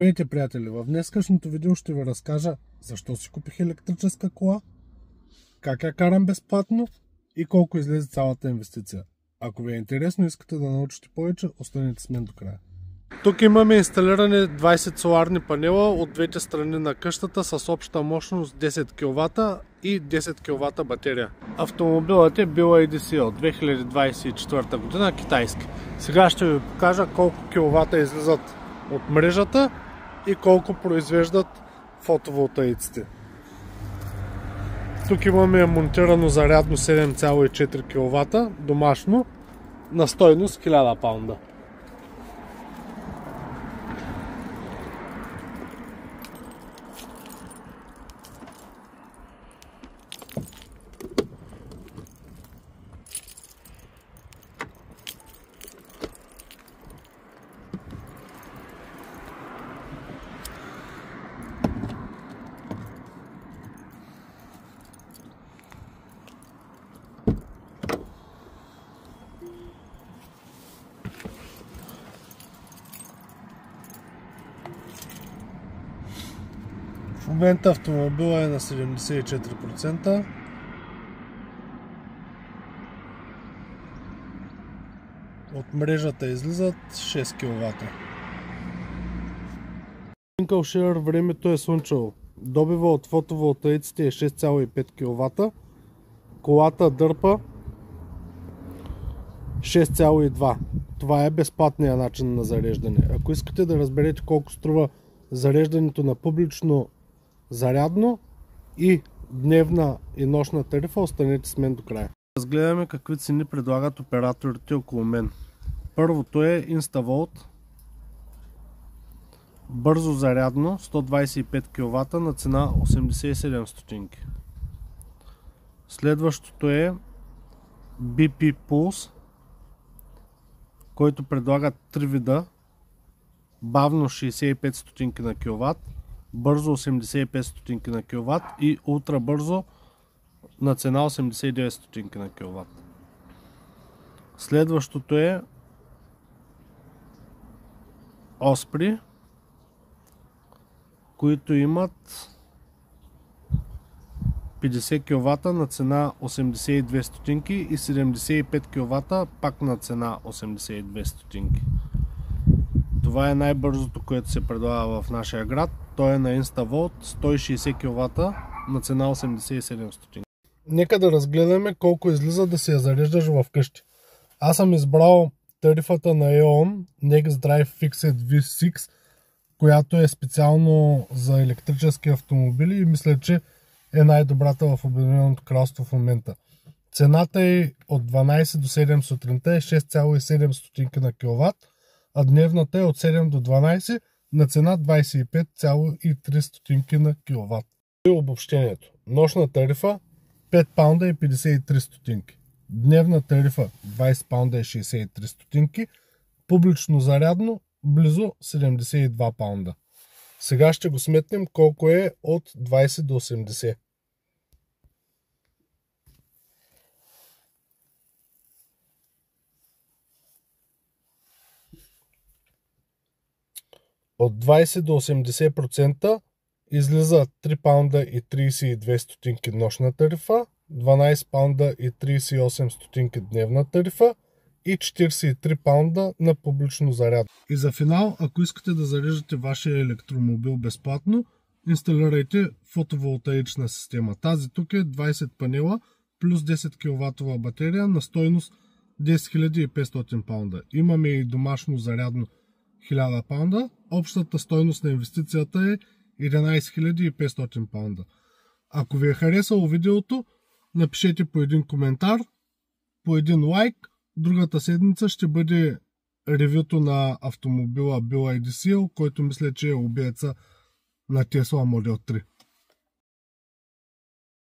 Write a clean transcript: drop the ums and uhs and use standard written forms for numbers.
Здравейте, приятели! В днескашното видео ще ви разкажа защо си купих електрическа кола, как я карам безплатно и колко излезе цялата инвестиция. Ако ви е интересно и искате да научите повече, останете с мен до края. Тук имаме инсталирани 20 соларни панела от двете страни на къщата с обща мощност 10 кВт и 10 кВт батерия. Автомобилът е BYD от 2024 година, китайски. Сега ще ви покажа колко киловата излизат от мрежата и колко произвеждат фотоволтаиците. Тук имаме монтирано зарядно 7,4 кВт домашно на стойност 1000 паунда. В момента автомобила е на 74%. От мрежата излизат 6 кВт. Share времето е слънчево. Добива от фотоволтаиците е 6,5 кВт. Колата дърпа 6,2. Това е безплатният начин на зареждане. Ако искате да разберете колко струва зареждането на публично зарядно и дневна и нощна тарифа, останете с мен до края. Разгледаме какви цени предлагат операторите около мен. Първото е InstaVolt. Бързо зарядно 125 кВт на цена 87 стотинки. Следващото е BP Pulse, който предлага 3 вида. Бавно 65 стотинки на киловат, бързо 85 стотинки на киловат и ултра бързо на цена 89 стотинки на киловат. Следващото е Osprey, които имат 50 кВт на цена 82 стотинки и 75 кВт пак на цена 82 стотинки. Това е най-бързото, което се предлага в нашия град. Той е на InstaVolt 160 кВт на цена 87 стотинки. Нека да разгледаме колко излиза да се я зареждаш в къщи. Аз съм избрал тарифата на E.ON NextDrive Fixed V6, която е специално за електрически автомобили и мисля, че е най-добрата в Обединеното кралство в момента. Цената е от 12 до 7 сутринта е 6,7 стотинки на киловат, а дневната е от 7 до 12 на цена 25,3 стотинки на киловат. И обобщението. Нощна тарифа 5 паунда и 53 стотинки. Дневна тарифа 20 паунда и 63 стотинки. Публично зарядно близо 72 паунда. Сега ще го сметнем колко е от 20 до 80. От 20 до 80% излиза 3 паунда и 32 стотинки нощна тарифа, 12 паунда и 38 стотинки дневна тарифа и 43 паунда на публично заряд. И за финал, ако искате да зареждате вашия електромобил безплатно, инсталирайте фотоволтаична система. Тази тук е 20 панела плюс 10 кВт батерия на стойност 10 500 паунда. Имаме и домашно зарядно 1000 паунда. Общата стойност на инвестицията е 11 500 паунда. Ако ви е харесало видеото, напишете по един коментар, по един лайк. Другата седмица ще бъде ревюто на автомобила BYD, който мисля, че е убиеца на Tesla Model 3.